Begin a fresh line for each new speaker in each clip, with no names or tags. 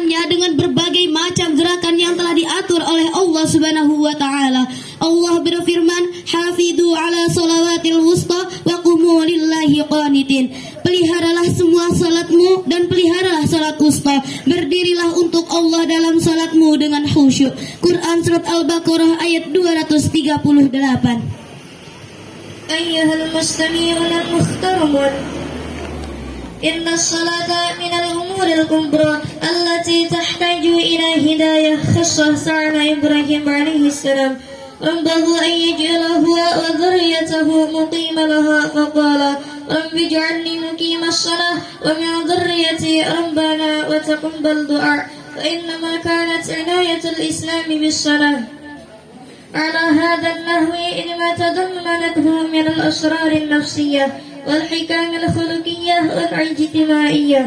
dengan berbagai macam gerakan yang telah diatur oleh Allah Subhanahu wa taala. Allah berfirman, "Hafidhu 'ala shalawatil wusta wa qumu lillahi qanitin." Peliharalah semua salatmu dan peliharalah salat wusta. Berdirilah untuk Allah dalam salatmu dengan khusyuk. Quran surat Al-Baqarah ayat 238.
Ayyuhal mustami'un al-muhtaramun, inna as-salata min al-umur al-kubra allati tahtaju ila hidayah khassah sa'ala Ibrahim alaihi salam rabbahu an yaj'ala huwa wa dhurriyyatahu muqima laha faqala rabbi ij'alni muqima as-salah wa min dhurriyyati rabbana wa taqabbal du'a fa innama kanat inayatul islami bis-salah على هذا النحو لما تضمنته من الأسرار النفسية والحكم الخلقية والاجتماعية.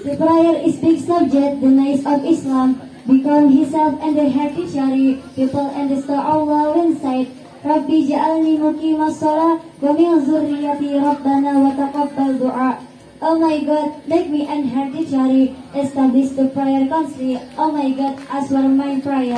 The prayer is big subject, the nice of Islam, because himself and the hereditary people understand Allah when said, Rabbi ja'alni muqima as-salah wa min zurriyati rabbana wa taqabbal du'a. Oh my God, make me an hereditary, establish the prayer constantly. Oh my God, answer my prayer.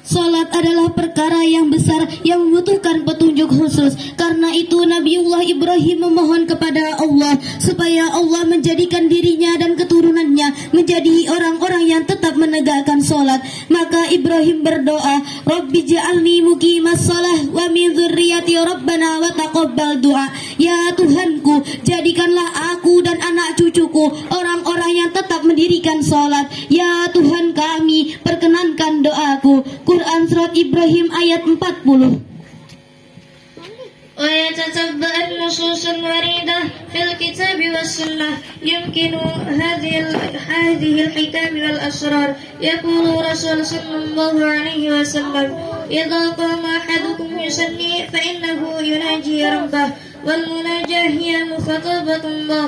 Salat adalah perkara yang besar yang membutuhkan petunjuk khusus. Karena itu Nabiullah Ibrahim memohon kepada Allah supaya Allah menjadikan dirinya dan keturunannya menjadi orang-orang yang tetap menegakkan salat. Maka Ibrahim berdoa, Rabbi ja'alni muqimas shalah wa min dzurriyyati rabbana wa taqabbal du'a. Ya Tuhanku, jadikanlah aku dan anak cucuku orang-orang yang tetap mendirikan salat. Ya Tuhan kami, perkenankan doaku. Quran surat Ibrahim ayat 40.
ويتتبع النصوص الواردة في الكتاب والسنة يمكن هذه الحكم والأسرار. يقول رسول صلى الله عليه وسلم إذا قام أحدكم يصلي فإنه يناجي ربه والمناجاة هي مخاطبة الله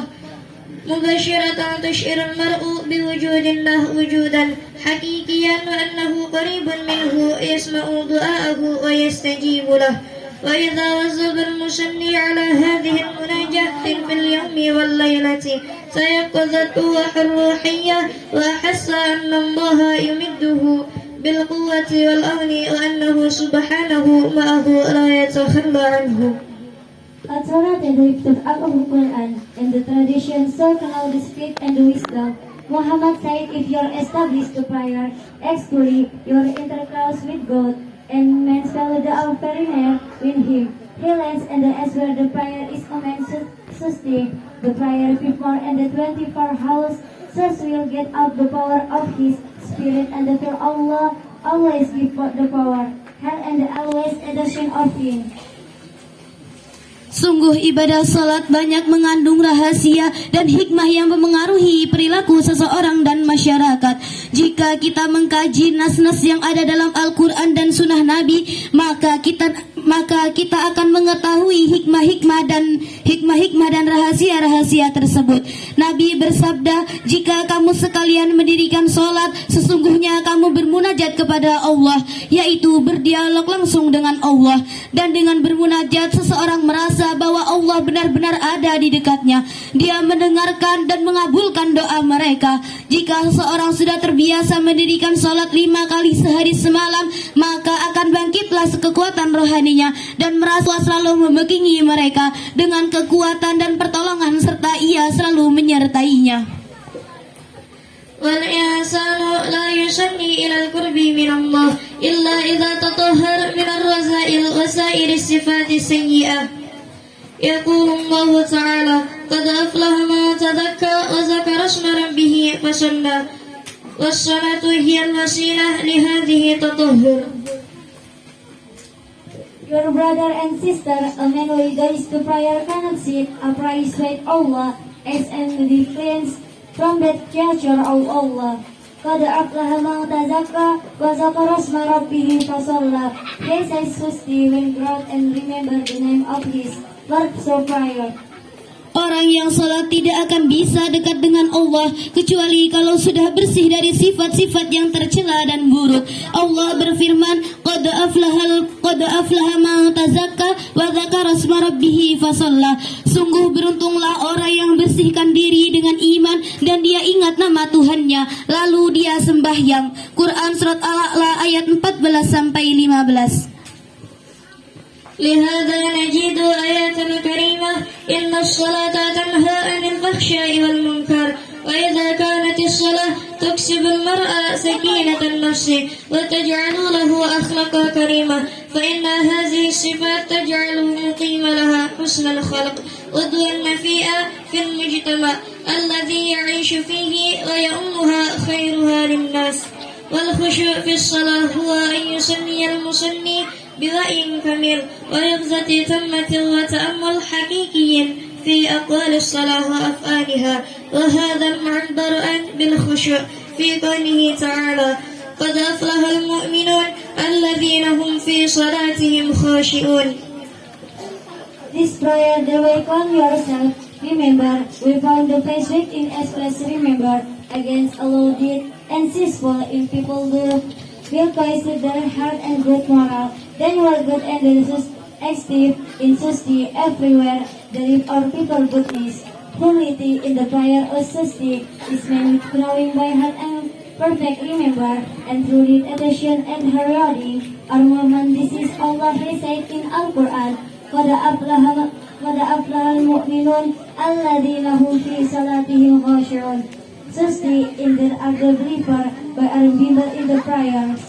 مباشرة تشعر المرء بوجود الله وجودا حقيقيا وأنه قريب منه يسمع دعاءه ويستجيب له. وإذا وظب المصلي على هذه المناجاة في اليوم والليلة تيقظت قوته الروحية وأحس أن الله يمده بالقوة والأمن وأنه سبحانه معه لا يتخلى عنه.
Al-Torah and the gift of Al-Quran and the tradition so canal the spirit and the wisdom. Muhammad said, if you are established to prayer, explore your intercourse with God, and man's fellow the affair with him. He lands and the answer the prayer is command sustain the prayer before and the 24 hours, thus will get out the power of his spirit and the fear Allah always give the power, hell and the always addition of him.
Sungguh ibadah salat banyak mengandung rahasia dan hikmah yang memengaruhi perilaku seseorang dan masyarakat. Jika kita mengkaji nas-nas yang ada dalam Al-Quran dan Sunnah Nabi, maka kita akan mengetahui hikmah-hikmah dan rahasia-rahasia tersebut. Nabi bersabda, jika kamu sekalian mendirikan salat, sesungguhnya kamu bermunajat kepada Allah, yaitu berdialog langsung dengan Allah. Dan dengan bermunajat seseorang merasa bahwa Allah benar-benar ada di dekatnya. Dia mendengarkan dan mengabulkan doa mereka. Jika seseorang sudah terbiasa mendirikan salat 5 kali sehari semalam, maka akan bangkitlah kekuatan rohaninya dan merasa selalu membekali mereka dengan kekuatan dan pertolongan serta ia selalu menyertainya.
والإنسان لا يصلي إلى القرب من الله إلا إذا تطهر من الرذائل وسائر الصفات السيئة. يقول الله تعالى قد أفلح من تزكى وذكر اسم ربه فصلى والصلاة هي الوسيلة لهذه التطهر.
Your brother and sister, a man who goes to prayer cannot sit upright with Allah as and the cleansed from that creature of Allah. قد أفلح من تزكى وذكر اسم ربه فصلى. He says Susti when proud and remember the name of his Lord so prayer.
Orang yang salat tidak akan bisa dekat dengan Allah kecuali kalau sudah bersih dari sifat-sifat yang tercela dan buruk. Allah berfirman, qad aflaha man tazakka wa dzakara asma rabbih fasalla. Sungguh beruntunglah orang yang bersihkan diri dengan iman dan dia ingat nama Tuhannya lalu dia sembahyang. Quran surat Al-A'la ayat 14 sampai 15.
لهذا نجد آيات كريمة إن الصلاة تنهى عن الفحشاء والمنكر وإذا كانت الصلاة تكسب المرء سكينة النفس وتجعل له أخلاقا كريمة فإن هذه الصفات تجعله مقيم لها حسن الخلق قدوة نفيئة في المجتمع الذي يعيش فيه ويؤمها خيرها للناس. والخشوع في الصلاة هو أن يصلي المصلي بوعي كامل ويقظة تامة وتأمل حقيقي في أقوال الصلاة وأفعالها وهذا معبر عن بالخشوع في قوله تعالى قد أفلح المؤمنون الذين هم في صلاتهم خاشعون.
This prayer, the welcome yourself. Remember, we found the passage in express remember against all deed and ceaseful in people who will poison their heart and good moral. Then were good and active in society everywhere. There is our people goodness. Humility in the prayer of society is meant with knowing by heart and perfect remember and through read attention and hearing. Our moment this is Allah recite in Al-Quran. قد أفلح المؤمنون الذين هم في صلاتهم خاشعون. Society in the believer by our member in the prayers.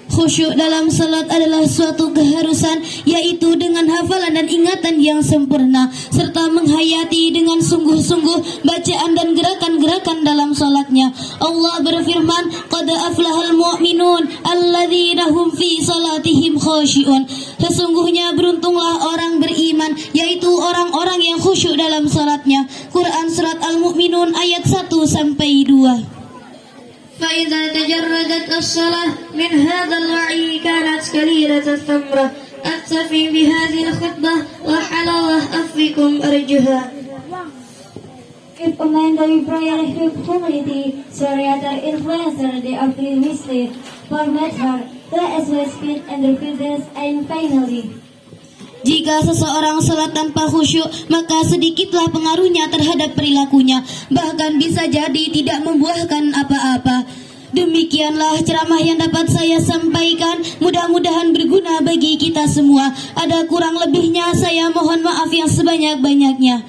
Khusyuk dalam salat adalah suatu keharusan, yaitu dengan hafalan dan ingatan yang sempurna serta menghayati dengan sungguh-sungguh bacaan dan gerakan-gerakan dalam salatnya. Allah berfirman, qad aflahal mu'minun alladzina hum fi salatihim khashi'un. Sesungguhnya beruntunglah orang beriman, yaitu orang-orang yang khusyuk dalam salatnya. Quran surat Al-Mu'minun ayat 1 sampai 2.
فإذا تجردت الصلاة من هذا الوعي كانت قليلة الثمرة أكتفي بهذه الخطبة وحلاوة أفكم أرجها.
If a man doing prayer with humility, Shariah influencer the appeal mislead, format her, the as well speed and repentance, and finally.
Jika seseorang salat tanpa khusyuk, maka sedikitlah pengaruhnya terhadap perilakunya, bahkan bisa jadi tidak membuahkan apa-apa. Demikianlah ceramah yang dapat saya sampaikan, mudah-mudahan berguna bagi kita semua. Ada kurang lebihnya saya mohon maaf yang sebanyak-banyaknya.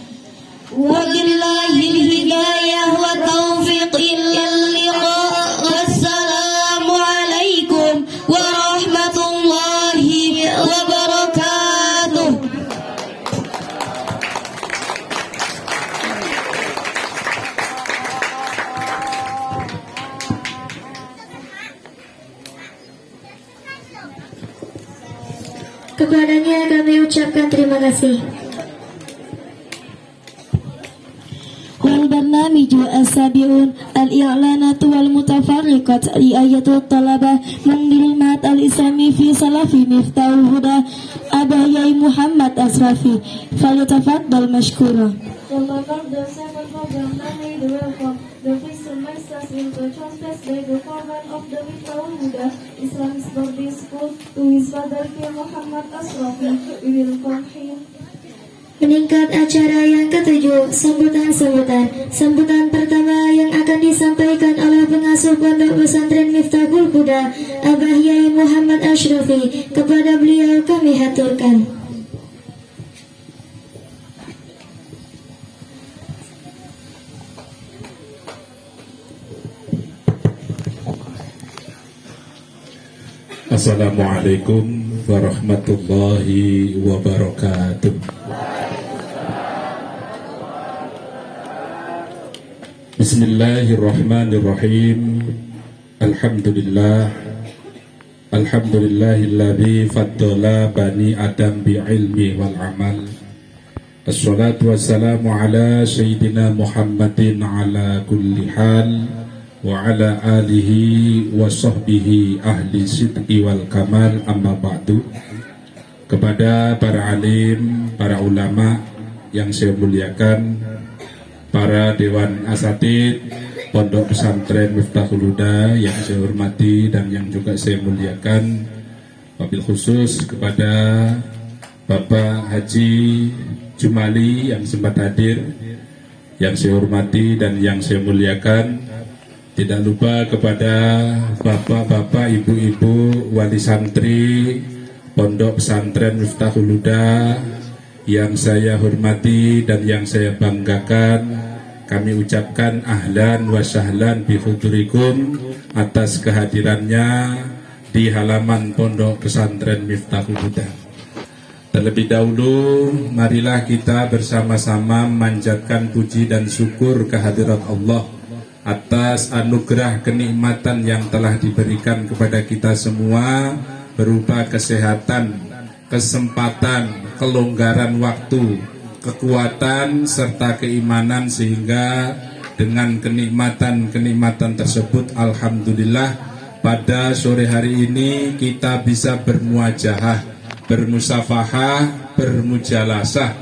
Wabillahil hidayah wa taufiq illal liqa. Wassalamu alaikum warahmatullahi wabarakatuh.
Kepadanya kami ucapkan terima kasih.
والبرنامج السابع الإعلانات والمتفرقات رعاية الطلبة من جامعة الإسلامي في سلف مفتاح الهدى أبايا محمد أشرفي فليتفضل مشكورا.
The member the seven program made welcome. The first semester will be transferred by the program of the Miftahul Huda Islamic Boarding School to his father Muhammad Asrafi. We will welcome him.
Meningkat acara yang ketujuh, sambutan-sambutan. Sambutan pertama yang akan disampaikan oleh pengasuh pondok pesantren Miftahul Huda, Abah Yai Muhammad Ashrafi. Kepada beliau kami haturkan.
Assalamualaikum warahmatullahi wabarakatuh. Bismillahirrahmanirrahim. Alhamdulillahilladzi faddala bani Adam bi'ilmi wal amal. Assalatu wassalamu ala sayyidina Muhammadin ala kulli hal wa ala alihi wa sahbihi ahli sidqi wal kamal, amma ba'du. Kepada para alim, para ulama, yang saya muliakan, para Dewan Asatid Pondok Pesantren Miftahul Huda yang saya hormati dan yang juga saya muliakan, wabil khusus kepada Bapak Haji Jumali yang sempat hadir, yang saya hormati dan yang saya muliakan. Tidak lupa kepada bapak-bapak, ibu-ibu, wali santri Pondok Pesantren Miftahul Huda yang saya hormati dan yang saya banggakan. Kami ucapkan ahlan wa sahlan bi hudurikum atas kehadirannya di halaman Pondok Pesantren Miftahul Huda. Terlebih dahulu, marilah kita bersama-sama memanjatkan puji dan syukur kehadirat Allah atas anugerah kenikmatan yang telah diberikan kepada kita semua berupa kesehatan, kesempatan, kelonggaran waktu, kekuatan, serta keimanan, sehingga dengan kenikmatan-kenikmatan tersebut alhamdulillah pada sore hari ini kita bisa bermuajahah, bermusafahah, bermujalasah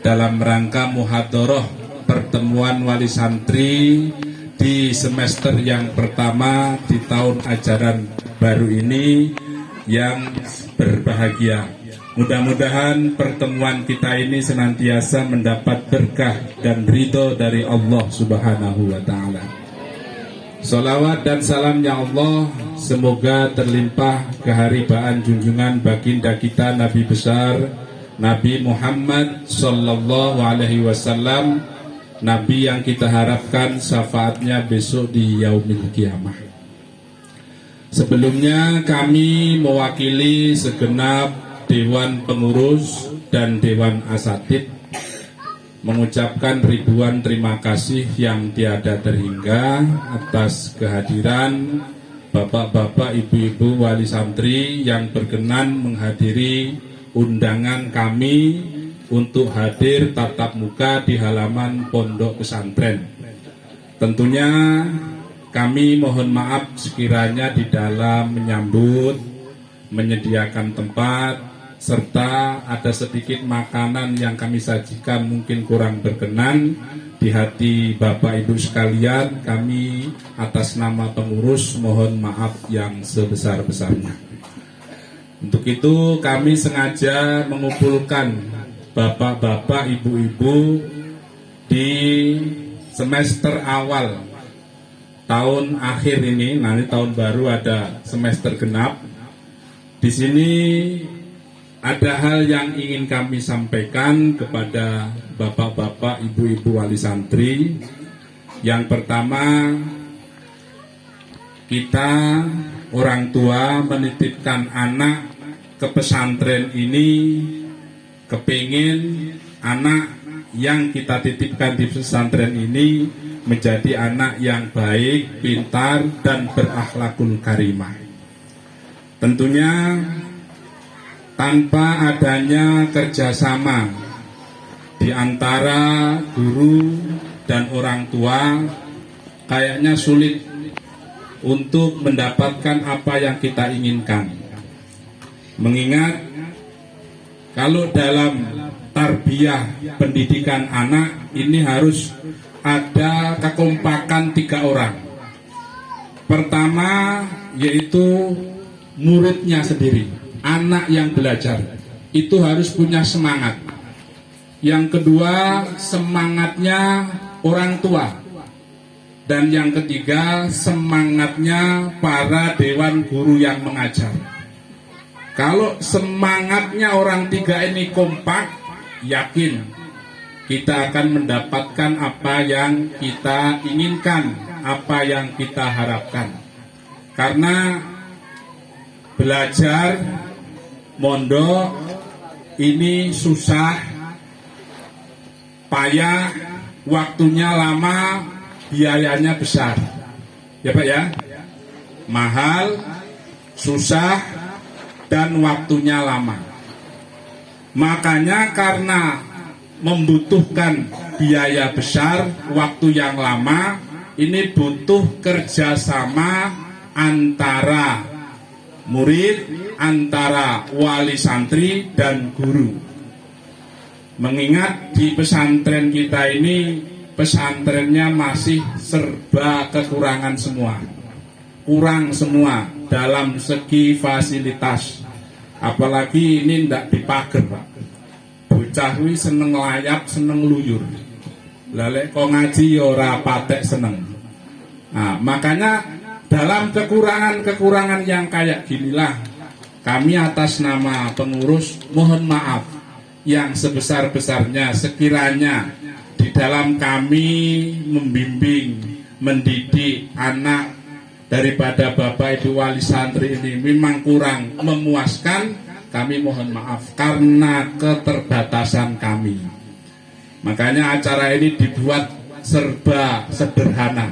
dalam rangka muhadharah pertemuan wali santri di semester yang pertama di tahun ajaran baru ini yang berbahagia. Mudah-mudahan pertemuan kita ini senantiasa mendapat berkah dan ridho dari Allah Subhanahu wa Ta'ala. Salawat dan salamnya Allah semoga terlimpah keharibaan junjungan baginda kita Nabi besar Nabi Muhammad Sallallahu Alaihi Wasallam, Nabi yang kita harapkan syafaatnya besok di yaumil kiamah. Sebelumnya kami mewakili segenap Dewan Pengurus dan Dewan Asatid mengucapkan ribuan terima kasih yang tiada terhingga atas kehadiran bapak-bapak, ibu-ibu, wali santri yang berkenan menghadiri undangan kami untuk hadir tatap muka di halaman pondok pesantren. Tentunya kami mohon maaf sekiranya di dalam menyambut, menyediakan tempat, serta ada sedikit makanan yang kami sajikan mungkin kurang berkenan di hati Bapak Ibu sekalian. Kami atas nama pengurus mohon maaf yang sebesar-besarnya. Untuk itu kami sengaja mengumpulkan bapak-bapak, ibu-ibu di semester awal tahun akhir ini, nanti tahun baru ada semester genap. Di sini ada hal yang ingin kami sampaikan kepada bapak-bapak, ibu-ibu wali santri. Yang pertama, kita orang tua menitipkan anak ke pesantren ini kepingin anak yang kita titipkan di pesantren ini menjadi anak yang baik, pintar, dan berakhlakul karimah. Tentunya tanpa adanya kerjasama di antara guru dan orang tua, kayaknya sulit untuk mendapatkan apa yang kita inginkan. Mengingat kalau dalam tarbiyah pendidikan anak ini harus ada kekompakan 3 orang. Pertama yaitu muridnya sendiri, anak yang belajar itu harus punya semangat. Yang kedua, semangatnya orang tua. Dan yang ketiga, semangatnya para dewan guru yang mengajar. Kalau semangatnya orang 3 ini kompak, yakin kita akan mendapatkan apa yang kita inginkan, apa yang kita harapkan. Karena belajar mondok ini susah, payah, waktunya lama, biayanya besar. Ya Pak ya? Mahal, susah, dan waktunya lama. Makanya karena membutuhkan biaya besar, waktu yang lama, ini butuh kerjasama antara murid, antara wali santri dan guru. Mengingat di pesantren kita ini, pesantrennya masih serba kekurangan semua. Kurang semua dalam segi fasilitas. Apalagi ini ndak dipager, Pak. Bocah kuwi seneng layap, seneng luyur. Lalek kok ngaji ya ora patek seneng. Nah, makanya dalam kekurangan-kekurangan yang kayak ginilah kami atas nama pengurus mohon maaf yang sebesar-besarnya sekiranya di dalam kami membimbing, mendidik anak daripada Bapak Ibu Wali Santri ini memang kurang memuaskan, kami mohon maaf karena keterbatasan kami. Makanya acara ini dibuat serba sederhana,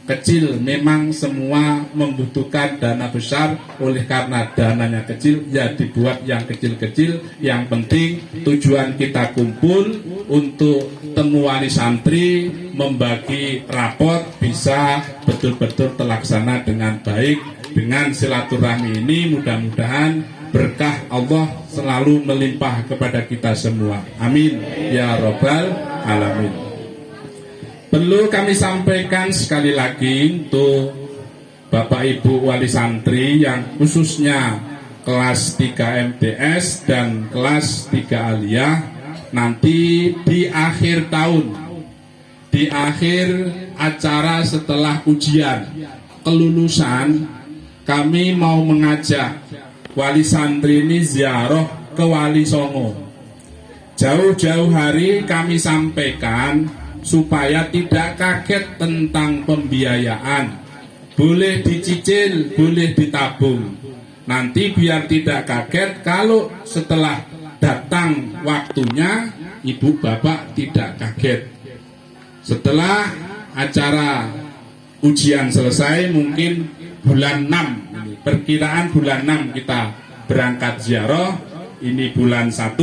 kecil, memang semua membutuhkan dana besar, oleh karena dananya kecil ya dibuat yang kecil-kecil. Yang penting tujuan kita kumpul untuk temu wali santri, membagi rapot bisa betul-betul terlaksana dengan baik. Dengan silaturahmi ini mudah-mudahan berkah Allah selalu melimpah kepada kita semua, amin ya robbal alamin. Perlu kami sampaikan sekali lagi untuk Bapak Ibu Wali Santri yang khususnya kelas 3 MTS dan kelas 3 Aliyah, nanti di akhir tahun, di akhir acara setelah ujian kelulusan, kami mau mengajak Wali Santri ini ziarah ke Wali Songo. Jauh-jauh hari kami sampaikan supaya tidak kaget tentang pembiayaan. Boleh dicicil, boleh ditabung. Nanti biar tidak kaget kalau setelah datang waktunya ibu bapak tidak kaget. Setelah acara ujian selesai mungkin bulan 6, perkiraan bulan 6 kita berangkat ziarah. Ini bulan 1,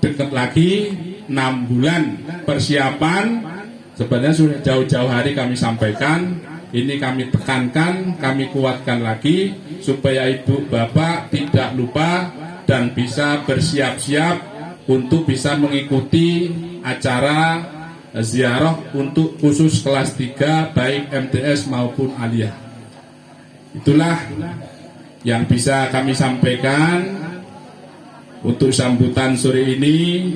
dekat lagi 6 bulan persiapan. Sebenarnya sudah jauh-jauh hari kami sampaikan, ini kami tekankan, kami kuatkan lagi supaya ibu bapak tidak lupa dan bisa bersiap-siap untuk bisa mengikuti acara ziarah untuk khusus kelas 3 baik MTS maupun Aliyah. Itulah yang bisa kami sampaikan untuk sambutan sore ini.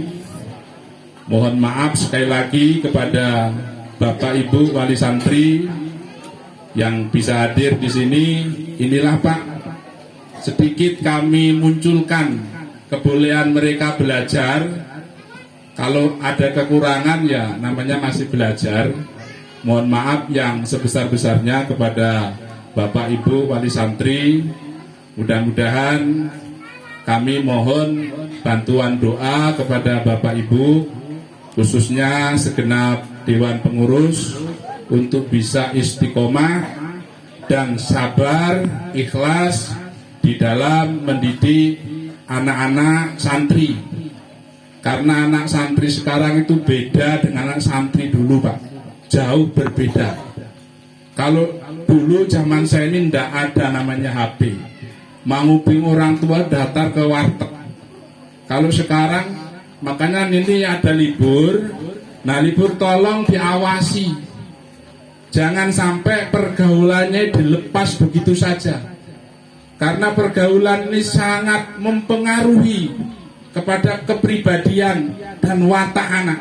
Mohon maaf sekali lagi kepada Bapak Ibu Wali Santri yang bisa hadir di sini. Inilah Pak, sedikit kami munculkan kebolehan mereka belajar. Kalau ada kekurangan ya namanya masih belajar. Mohon maaf yang sebesar-besarnya kepada Bapak Ibu Wali Santri. Mudah-mudahan kami mohon bantuan doa kepada Bapak Ibu, khususnya segenap Dewan Pengurus, untuk bisa istiqomah dan sabar, ikhlas di dalam mendidik anak-anak santri. Karena anak santri sekarang itu beda dengan anak santri dulu Pak, jauh berbeda. Kalau dulu zaman saya ini tidak ada namanya HP, manguping orang tua datar ke warteg. Kalau sekarang, makanya ini ada libur. Nah libur tolong diawasi, jangan sampai pergaulannya dilepas begitu saja. Karena pergaulan ini sangat mempengaruhi kepada kepribadian dan watak anak.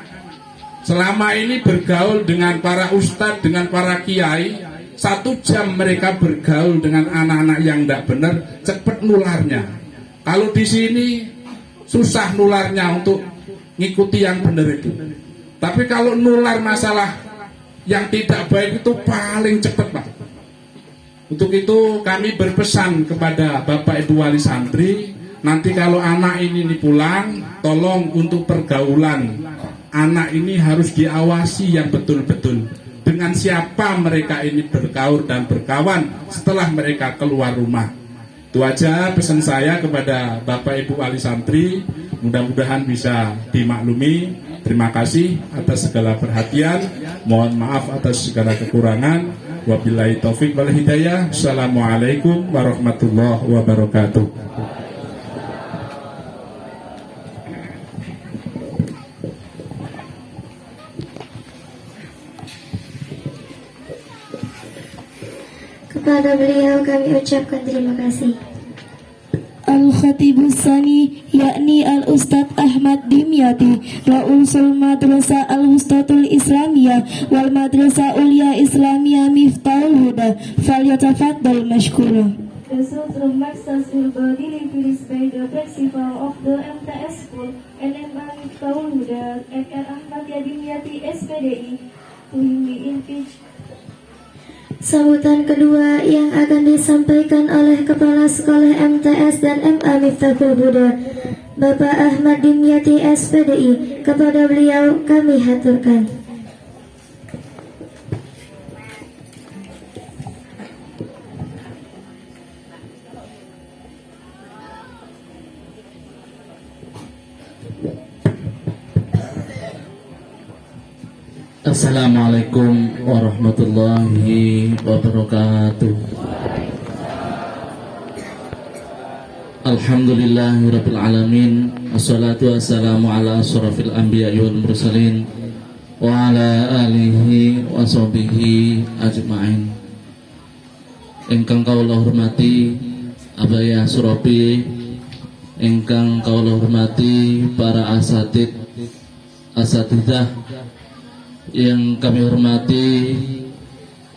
Selama ini bergaul dengan para ustadz, dengan para kiai, 1 jam mereka bergaul dengan anak-anak yang tidak benar, cepat nularnya. Kalau di sini susah nularnya untuk ngikuti yang benar itu. Tapi kalau nular masalah yang tidak baik itu paling cepat Pak. Untuk itu kami berpesan kepada Bapak Ibu Wali Santri, nanti kalau anak ini pulang, tolong untuk pergaulan anak ini harus diawasi yang betul-betul. Dengan siapa mereka ini bergaul dan berkawan setelah mereka keluar rumah. Itu aja pesan saya kepada Bapak Ibu Wali Santri. Mudah-mudahan bisa dimaklumi. Terima kasih atas segala perhatian. Mohon maaf atas segala kekurangan. Wabillahi taufik wal hidayah. Assalamualaikum warahmatullahi wabarakatuh.
Kepada beliau kami ucapkan terima kasih.
Al-Khatibus Sani yakni Al-Ustadz Ahmad Dimyati Ra'usul Madrasah Al-Wustatul Islamiyah wal Madrasah Ulia Islamiyah Miftahul Huda falyatafaddal mashkura.
The short remarks will be delivered by the principal of the MTS School, NMA Miftahul Huda, FR Ahmad Yadimyati SPDI, to whom we invite.
Sambutan kedua yang akan disampaikan oleh Kepala Sekolah MTS dan MA Miftahul Huda, Bapak Ahmad Dimyati SPDI. Kepada beliau kami haturkan.
Assalamualaikum warahmatullahi wabarakatuh. Alhamdulillahirabbil alamin. Wassalatu wassalamu ala asyrafil anbiya'i wal mursalin wa ala alihi wa sahbihi ajma'in. Ingkang kawula hormati Abaya Surabi, ingkang kawula hormati para asatidzah yang kami hormati,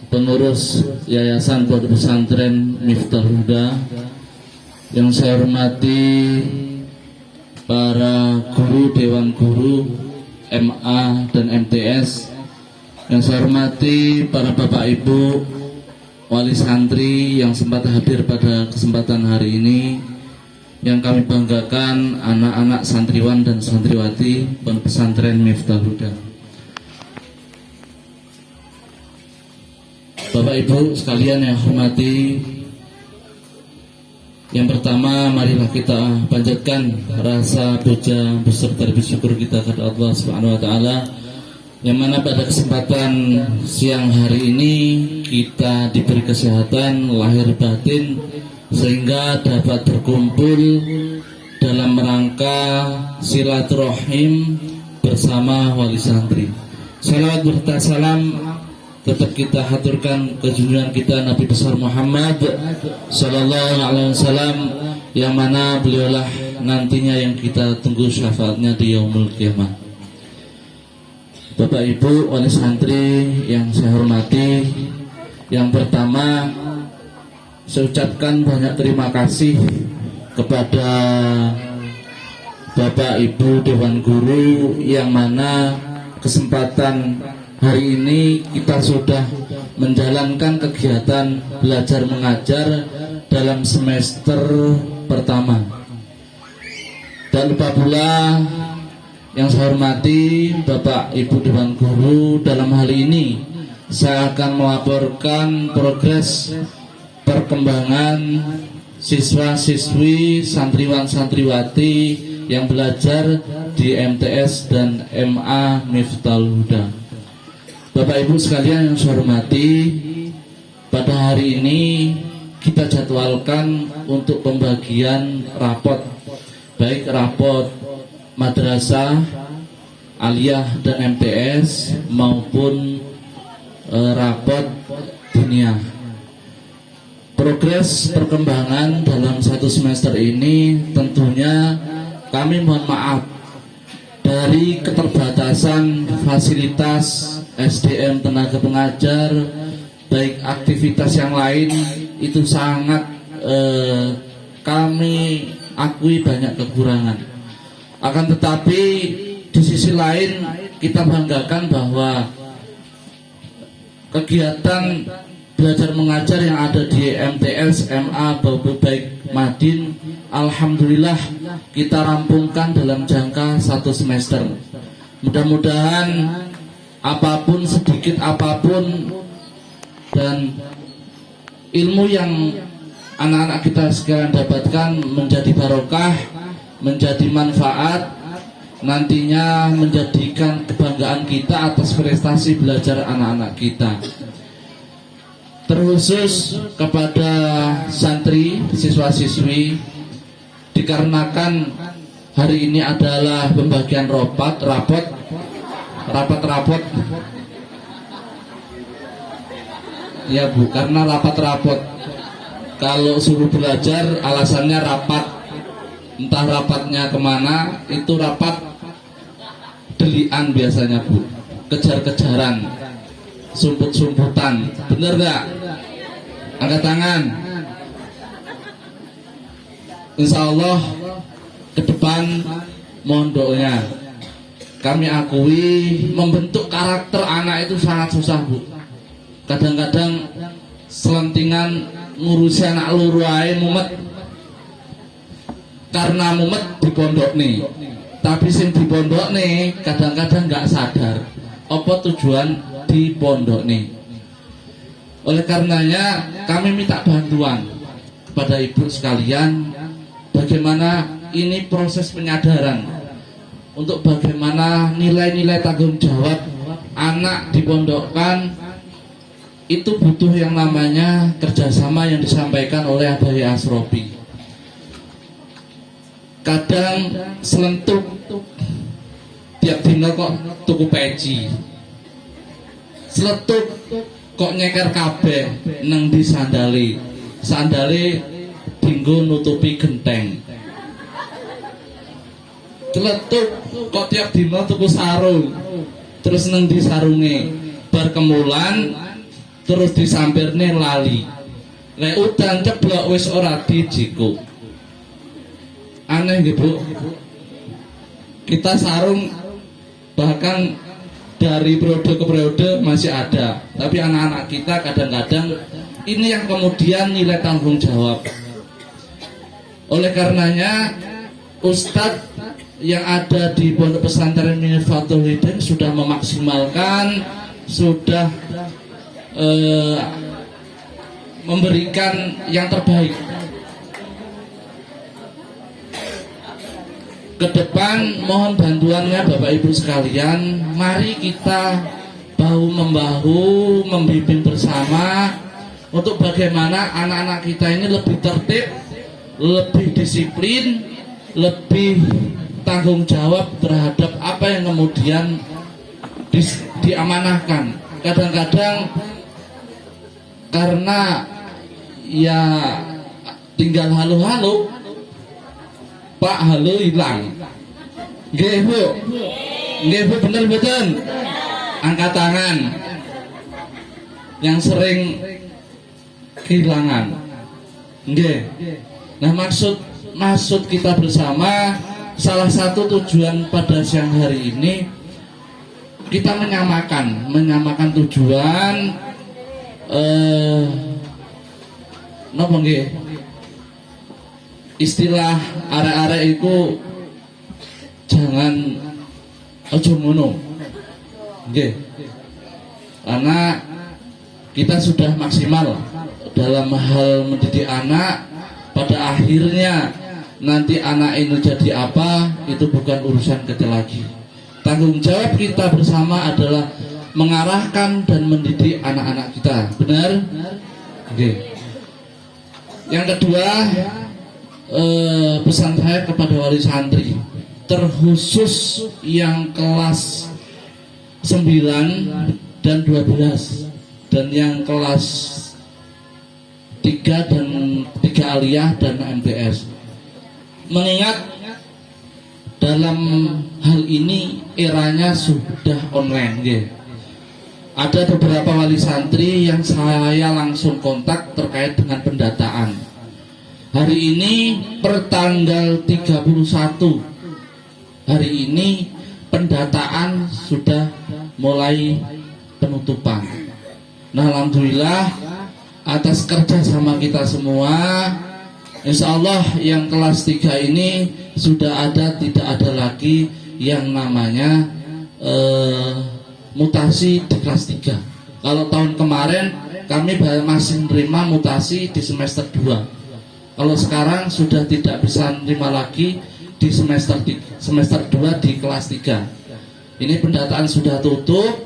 pengurus Yayasan Pondok Pesantren Miftahul Huda, yang saya hormati para guru, dewan guru MA dan MTS, yang saya hormati para bapak ibu wali santri yang sempat hadir pada kesempatan hari ini, yang kami banggakan anak-anak santriwan dan santriwati Pondok Pesantren Miftahul Huda. Bapak Ibu sekalian yang hormati, yang pertama marilah kita panjatkan rasa puja beserta bersyukur kita kepada Allah Subhanahu wa taala, yang mana pada kesempatan siang hari ini kita diberi kesehatan lahir batin sehingga dapat berkumpul dalam rangka silaturahim bersama wali santri. Salawat berta salam tetap kita haturkan ke junjungan kita Nabi besar Muhammad Sallallahu Alaihi Wasallam, yang mana beliaulah nantinya yang kita tunggu syafaatnya di yaumul kiamah. Bapak Ibu wali santri yang saya hormati, yang pertama saya ucapkan banyak terima kasih kepada Bapak Ibu Dewan Guru, yang mana kesempatan hari ini kita sudah menjalankan kegiatan belajar mengajar dalam semester pertama. Dan lupa pula yang saya hormati Bapak Ibu Dewan Guru, dalam hal ini saya akan melaporkan progres perkembangan siswa-siswi, santriwan-santriwati yang belajar di MTS dan MA Miftahul Huda. Bapak Ibu sekalian yang saya hormati, pada hari ini kita jadwalkan untuk pembagian rapot, baik rapot madrasah, aliyah dan MTS maupun rapot dunia. Progres perkembangan dalam satu semester ini tentunya kami mohon maaf dari keterbatasan fasilitas SDM tenaga pengajar, baik aktivitas yang lain itu sangat kami akui banyak kekurangan. Akan tetapi di sisi lain kita banggakan bahwa kegiatan belajar mengajar yang ada di MTS, MA, baik Madin, alhamdulillah kita rampungkan dalam jangka satu semester. Mudah-mudahan apapun, sedikit apapun, dan ilmu yang anak-anak kita sekarang dapatkan menjadi barokah, menjadi manfaat, nantinya menjadikan kebanggaan kita atas prestasi belajar anak-anak kita. Terkhusus kepada santri, siswa-siswi, dikarenakan hari ini adalah pembagian rapot. Ya Bu, karena rapat-rapat. Kalau suruh belajar alasannya rapat. Entah rapatnya kemana, itu rapat delian biasanya Bu. Kejar-kejaran, sumput-sumputan. Bener gak? Angkat tangan. Insya Allah ke depan mohon doanya. Kami akui membentuk karakter anak itu sangat susah Bu. Kadang-kadang selentingan ngurusi anak luru ae mumet. Karena mumet di pondok nih. Tapi sing di pondok nih kadang-kadang nggak sadar apa tujuan di pondok nih. Oleh karenanya kami minta bantuan kepada ibu sekalian, bagaimana ini proses penyadaran untuk bagaimana nilai-nilai tanggung jawab anak dipondokkan itu butuh yang namanya kerjasama yang disampaikan oleh Abahi Asrofi. Kadang selentuk tiap dino kok tuku peci, seletuk kok nyeker kabeh neng di sandale dinggo nutupi genteng. Celetuk kok tiap dino tuku sarung, terus neng di sarunge bar kemulan terus disampirne lali. Lek udan ceblok wis ora dijiko. Aneh nggih Bu. Kita sarung bahkan dari periode ke periode masih ada, tapi anak-anak kita kadang-kadang ini yang kemudian nilai tanggung jawab. Oleh karenanya Ustadz yang ada di Pondok Pesantren Miftahul Hidayah sudah memaksimalkan, sudah memberikan yang terbaik. Ke depan mohon bantuannya Bapak Ibu sekalian. Mari kita bahu-membahu membimbing bersama untuk bagaimana anak-anak kita ini lebih tertib, lebih disiplin, lebih tanggung jawab terhadap apa yang kemudian diamanahkan. Kadang-kadang karena ya tinggal halu-halu, Pak halu hilang. Nggih Bu. Nggih Bu, bener mboten? Angkat tangan. Yang sering kehilangan. Nggih. Nah, maksud kita bersama, salah satu tujuan pada siang hari ini kita menyamakan tujuan napa nggih? Istilah arek-arek itu jangan aja ngono. Nggih. Karena kita sudah maksimal dalam hal mendidik anak, pada akhirnya nanti anak ini jadi apa itu bukan urusan kita lagi. Tanggung jawab kita bersama adalah mengarahkan dan mendidik anak-anak kita. Benar? Oke. Yang kedua, pesan saya kepada wali santri, terkhusus yang kelas 9 dan 12 dan yang kelas 3 dan 3 aliyah dan MTS. Mengingat dalam hal ini eranya sudah online, ya. Ada beberapa wali santri yang saya langsung kontak terkait dengan pendataan. Hari ini per tanggal 31 hari ini pendataan sudah mulai penutupan. Nah, alhamdulillah atas kerjasama kita semua, insya Allah yang kelas 3 ini sudah ada, tidak ada lagi yang namanya mutasi di kelas 3. Kalau tahun kemarin kami masih menerima mutasi di semester 2. Kalau sekarang sudah tidak bisa menerima lagi di semester 2 di kelas 3. Ini pendataan sudah tutup.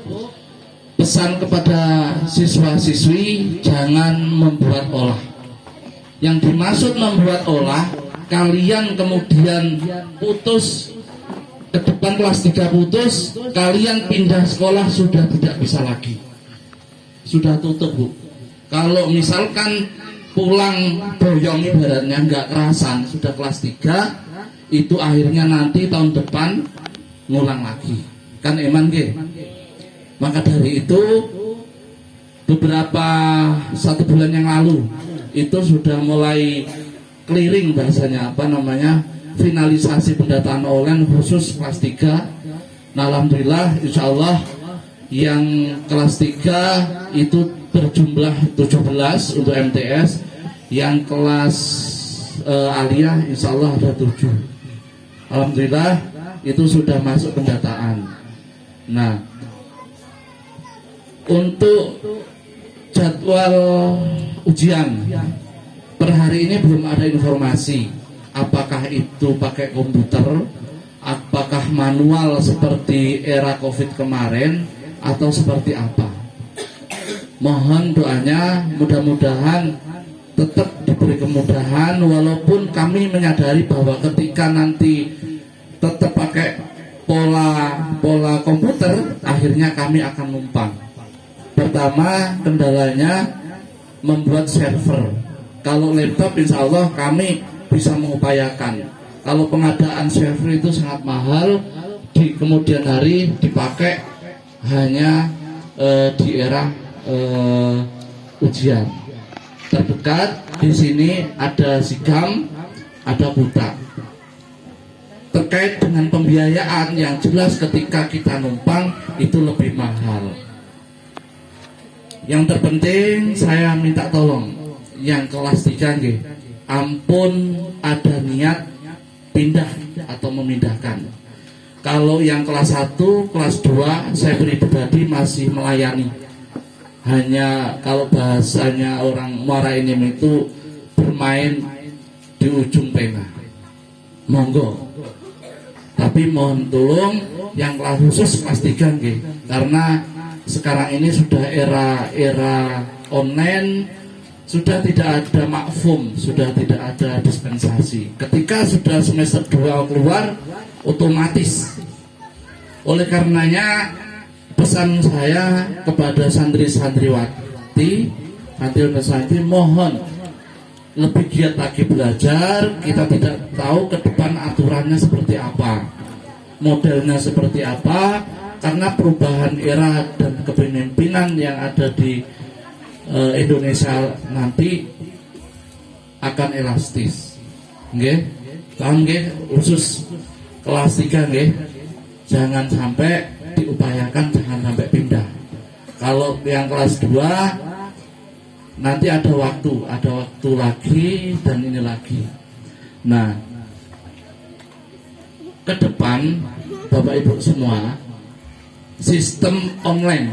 Pesan kepada siswa-siswi, jangan membuat olah. Yang dimaksud membuat olah, kalian kemudian putus, ke depan kelas 3 putus, kalian pindah sekolah sudah tidak bisa lagi. Sudah tutup Bu. Kalau misalkan pulang boyong ibaratnya nggak kerasan, sudah kelas 3, itu akhirnya nanti tahun depan ngulang lagi. Kan eman ge. Maka dari itu beberapa 1 bulan yang lalu itu sudah mulai clearing bahasanya finalisasi pendataan online khusus kelas 3. Nah, alhamdulillah insyaallah yang kelas 3 itu berjumlah 17 untuk MTS, yang kelas aliyah insyaallah ada 7. Alhamdulillah itu sudah masuk pendataan. Nah, untuk jadwal ujian per hari ini belum ada informasi apakah itu pakai komputer, apakah manual seperti era COVID kemarin, atau seperti apa. Mohon doanya, mudah-mudahan tetap diberi kemudahan, walaupun kami menyadari bahwa ketika nanti tetap pakai pola komputer, akhirnya kami akan numpang. Pertama, kendalanya membuat server. Kalau laptop insya Allah kami bisa mengupayakan. Kalau pengadaan server itu sangat mahal, di kemudian hari dipakai hanya di era ujian. Terdekat di sini ada Sigam, ada Buta. Terkait dengan pembiayaan yang jelas ketika kita numpang itu lebih mahal. Yang terpenting saya minta tolong yang kelas 3 nggih, ampun ada niat pindah atau memindahkan. Kalau yang kelas 1, kelas 2 saya pribadi masih melayani. Hanya kalau bahasanya orang Muara Enim itu bermain di ujung pena. Monggo. Tapi mohon tolong yang kelas khusus kelas 3 nggih. Karena sekarang ini sudah era online, sudah tidak ada makfum, sudah tidak ada dispensasi. Ketika sudah semester 2 keluar, otomatis. Oleh karenanya pesan saya kepada santri-santriwati, santri mohon lebih giat lagi belajar. Kita tidak tahu ke depan aturannya seperti apa, modelnya seperti apa, karena perubahan era dan kepemimpinan yang ada di Indonesia nanti akan elastis. Nggih, paham nggih? Khusus kelas 3 nggih, jangan sampai diupayakan, jangan sampai pindah. Kalau yang kelas 2 nanti ada waktu lagi dan ini lagi. Nah, ke depan Bapak Ibu semua sistem online.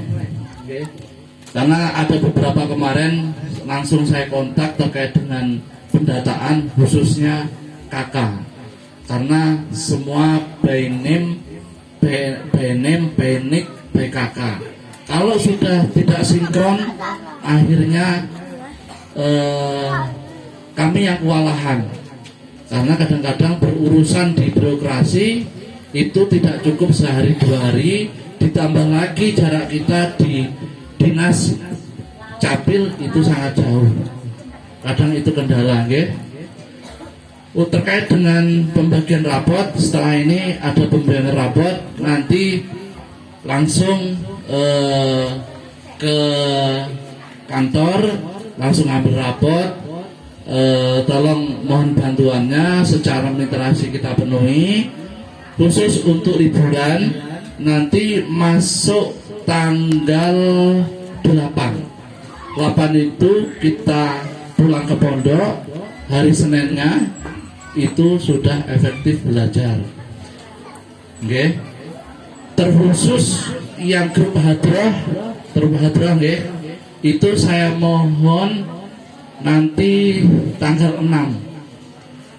Okay. Karena ada beberapa kemarin langsung saya kontak terkait dengan pendataan khususnya KK. Karena semua by name, by nick, by KK. Kalau sudah tidak sinkron, akhirnya kami yang kewalahan. Karena kadang-kadang berurusan di birokrasi itu tidak cukup sehari 2 hari, ditambah lagi jarak kita di dinas capil itu sangat jauh. Kadang itu kendala, nggih. Terkait dengan pembagian rapot, setelah ini ada pembagian rapot, nanti langsung ke kantor, langsung ambil rapot. Tolong mohon bantuannya secara literasi kita penuhi. Khusus untuk liburan nanti masuk tanggal 8 itu kita pulang ke pondok. Hari Seninnya itu sudah efektif belajar. Nggih. Terkhusus yang grup hadrah nggih, itu saya mohon nanti tanggal 6,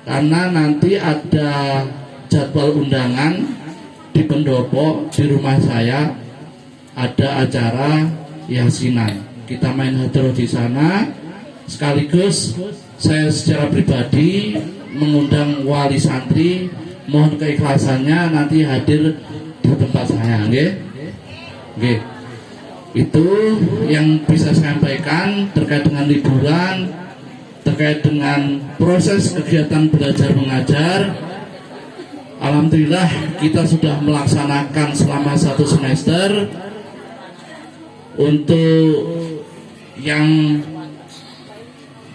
karena nanti ada jadwal undangan di pendopo, di rumah saya ada acara yasinan. Kita main hadrah di sana, sekaligus saya secara pribadi mengundang wali santri, mohon keikhlasannya nanti hadir di tempat saya, nggih. Nggih. Itu yang bisa saya sampaikan terkait dengan liburan, terkait dengan proses kegiatan belajar mengajar. Alhamdulillah kita sudah melaksanakan selama 1 semester. Untuk yang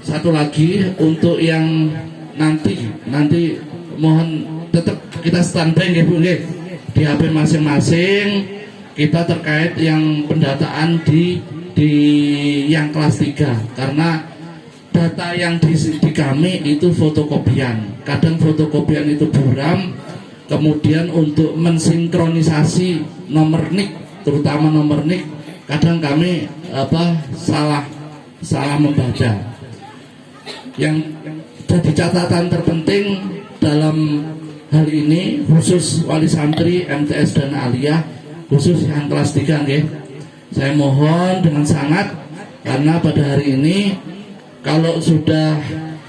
satu lagi, untuk yang nanti mohon tetap kita standby nggih Bu nggih, di HP masing-masing kita terkait yang pendataan di yang kelas 3, karena data yang di kami itu fotokopian, kadang fotokopian itu buram, kemudian untuk mensinkronisasi nomor NIK, terutama nomor NIK, kadang kami salah membaca. Yang jadi catatan terpenting dalam hal ini khusus wali santri, MTS dan aliyah, khusus yang kelas 3 nggih. Saya mohon dengan sangat, karena pada hari ini kalau sudah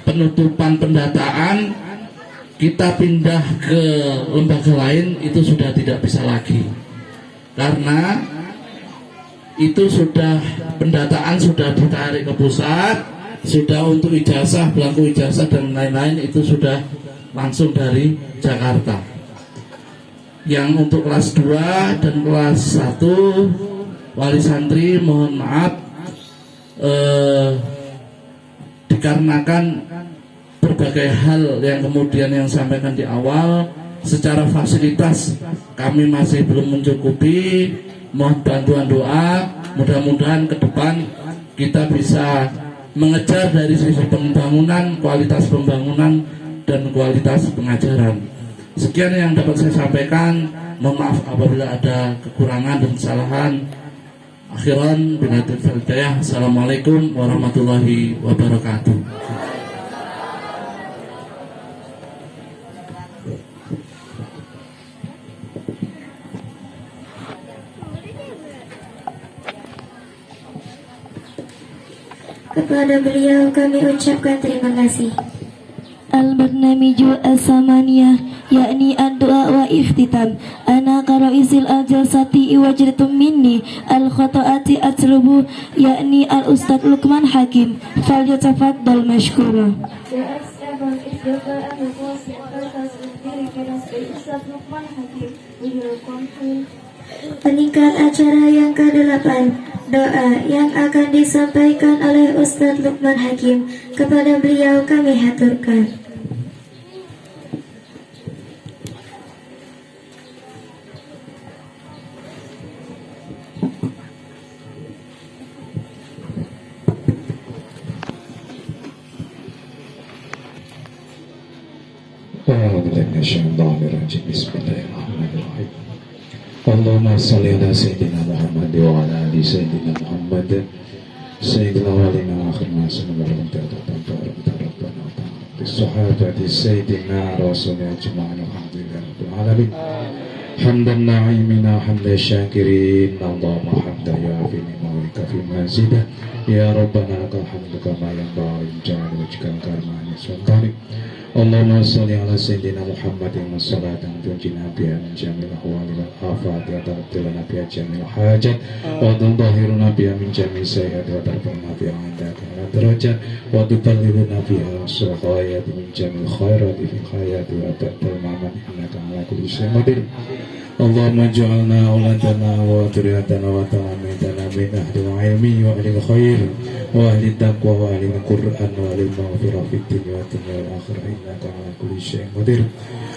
penutupan pendataan kita pindah ke lembaga lain itu sudah tidak bisa lagi, karena itu sudah pendataan sudah ditarik ke pusat, sudah untuk ijazah, belangko ijazah dan lain-lain itu sudah langsung dari Jakarta. Yang untuk kelas 2 dan kelas 1 wali santri mohon maaf, dikarenakan berbagai hal yang kemudian yang sampaikan di awal, secara fasilitas kami masih belum mencukupi. Mohon bantuan doa, mudah-mudahan ke depan kita bisa mengejar dari sisi pembangunan, kualitas pembangunan dan kualitas pengajaran. Sekian yang dapat saya sampaikan. Mohon maaf apabila ada kekurangan dan kesalahan. Akhiran binatul hidayah. Assalamualaikum warahmatullahi wabarakatuh.
Kepada beliau kami ucapkan terima kasih.
Al-Barnamiju As-Samaniyah, yakni ad-du'a wa iftitam. Ana qaraisil al-jalsati wajratum minni al-khata'ati atlubu, yakni al-Ustadz Luqman Hakim. Falyatafaddal mashkura.
The next event is Dr. and the closing purpose will be recognized by Ustadz Luqman Hakim. We will conclude.
Peningkat acara yang ke-8, doa yang akan disampaikan oleh Ustadz Luqman Hakim. Kepada beliau kami haturkan.
Bismillahirrahmanirrahim. Allahumma salli ala sayyidina Muhammad wa ala ali sayyidina Muhammad sayyidina walina wa akhirna sallallahu alaihi sahabati sayyidina rasulina ajma'in alhamdulillahi rabbil alamin. Hamdan na'imina hamdan syakirin, Allahumma hamdan ya fi ni'mika fi mazidah, ya rabbana lakal hamdu kama yanbaghi li jalali wajhikal karimani sultanik. Allahumma salli ala sayyidina Muhammadin wa salatan tunjina biha min jamil ahwali wal afati wa tarabtilana biha jamil hajat wa tudahhiruna biha min jamil sayyati wa tarfa'una biha indaka ala darajat wa tuballighuna biha as-saghayati min jamil khairati fi hayati wa ba'dal mamat innaka ala kulli syai'in qadir. Allahumma ja'alna auladana wa dhurriyyatana wa talamidana min ahlil ilmi wa ahlil khair wa ahli taqwa wa ahli al-Qur'an wa ahli al-maghfirah fid dunya wa al-akhirah innaka ala kulli syai'in qadir.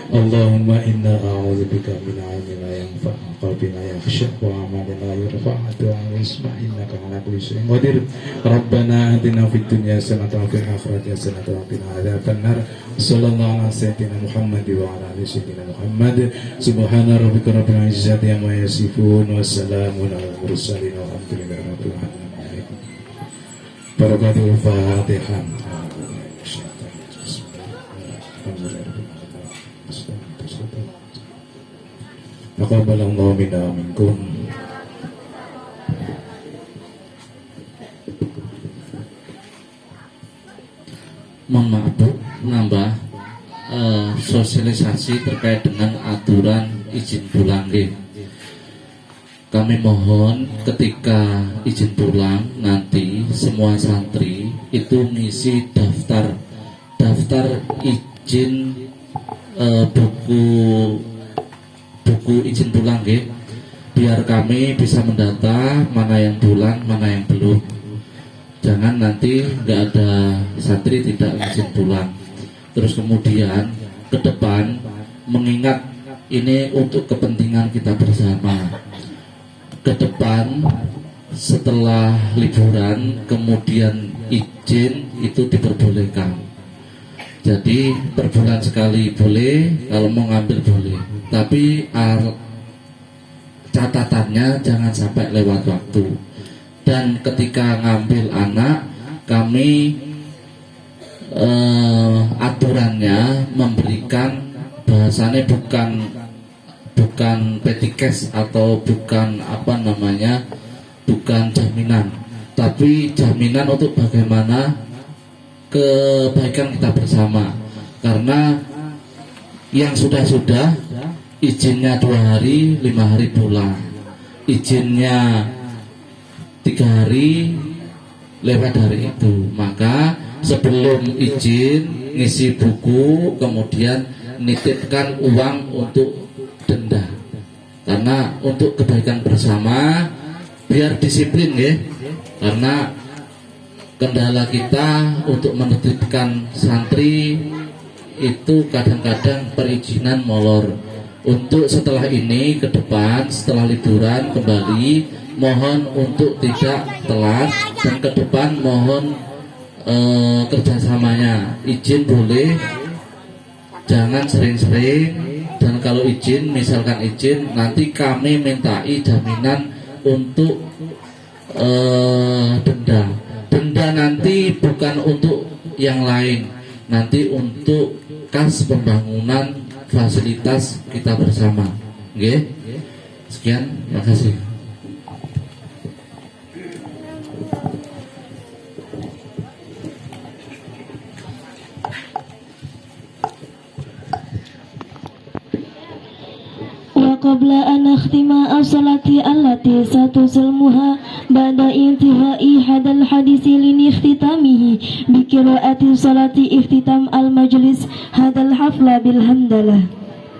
Allahumma inna a'udzubika min 'ilmin la yanfa' wa qalbin la yakhsha wa 'amalin la yurfa' wa du'an yusma' innaka ala kulli syai'in qadir. Rabbana atina fid dunya hasanatan wa fil akhirati hasanatan wa qina adzabannar. Sallallahu ala sayyidina Muhammad wa ala ali sayyidina Muhammad. Subhana rabbika rabbil izzati amma yasifun wa salamun alal mursalin walhamdulillahi rabbil alamin. Barakatul Fatihah. Taqabbalallahu minna wa minkum.
Mohon maaf Bu, menambah sosialisasi terkait dengan aturan izin pulang nggih. kami mohon ketika izin pulang nanti semua santri itu ngisi daftar izin buku izin pulang ya, biar kami bisa mendata mana yang pulang mana yang belum. Jangan nanti nggak ada santri tidak izin pulang. Terus kemudian ke depan mengingat ini untuk kepentingan kita bersama. Ke depan setelah liburan kemudian izin itu diperbolehkan. Jadi per bulan sekali boleh, kalau mau ngambil boleh. Tapi catatannya jangan sampai lewat waktu. Dan ketika ngambil anak, kami aturannya memberikan bahasanya bukan petikes atau bukan bukan jaminan, tapi jaminan untuk bagaimana kebaikan kita bersama. Karena yang sudah izinnya 2 hari 5 hari pulang, izinnya 3 hari lewat dari itu. Maka sebelum izin ngisi buku kemudian nitipkan uang untuk denda, karena untuk kebaikan bersama biar disiplin ya. Karena kendala kita untuk menitipkan santri itu kadang-kadang perizinan molor. Untuk setelah ini ke depan setelah liburan kembali mohon untuk tidak telat, dan ke depan mohon kerjasamanya. Izin boleh, jangan sering-sering, dan kalau izin misalkan izin nanti kami mintai jaminan untuk denda nanti bukan untuk yang lain, nanti untuk kas pembangunan fasilitas kita bersama. Oke, sekian, terima kasih.
وقبل أن نختم الصلاة التي ستسلمها بعد انتهاء هذا الحديث لاختتامه بقراءة صلاة اختتام المجلس هذا الحفل بالحمد لله.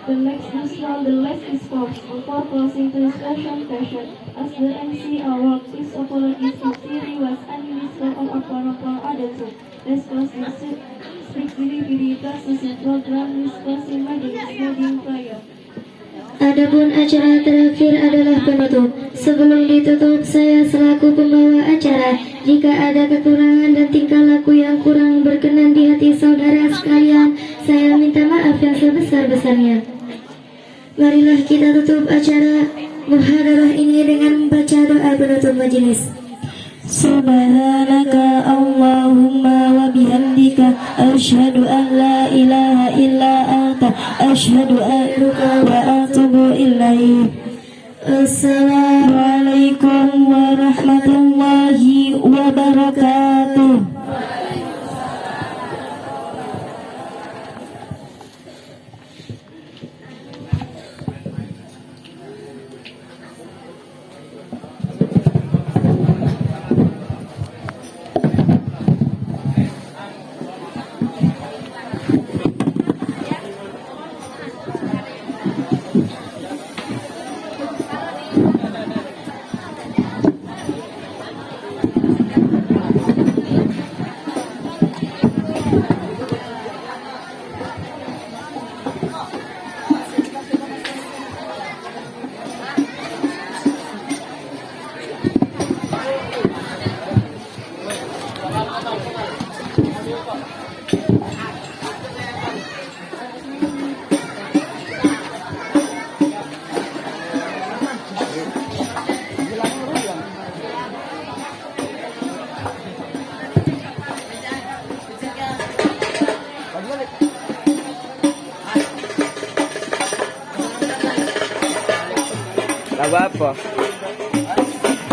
The next Islam, the last is forced before closing the discussion session. As the MC awards its apologies, sincerely was unminister on a for other two. Let's close the speak diri transmission program discussing majelis wedding prayer.
Adapun acara terakhir adalah penutup. Sebelum ditutup, saya selaku pembawa acara, jika ada kekurangan dan tingkah laku yang kurang berkenan di hati saudara sekalian, saya minta maaf yang sebesar-besarnya. Marilah kita tutup acara muhadarah ini dengan membaca doa penutup majelis.
Subhanaka Allahumma wa bihamdika asyhadu an la ilaha illa anta asyhadu anka wa atubu ilaik. Assalamualaikum warahmatullahi wabarakatuh.
Lagu apa?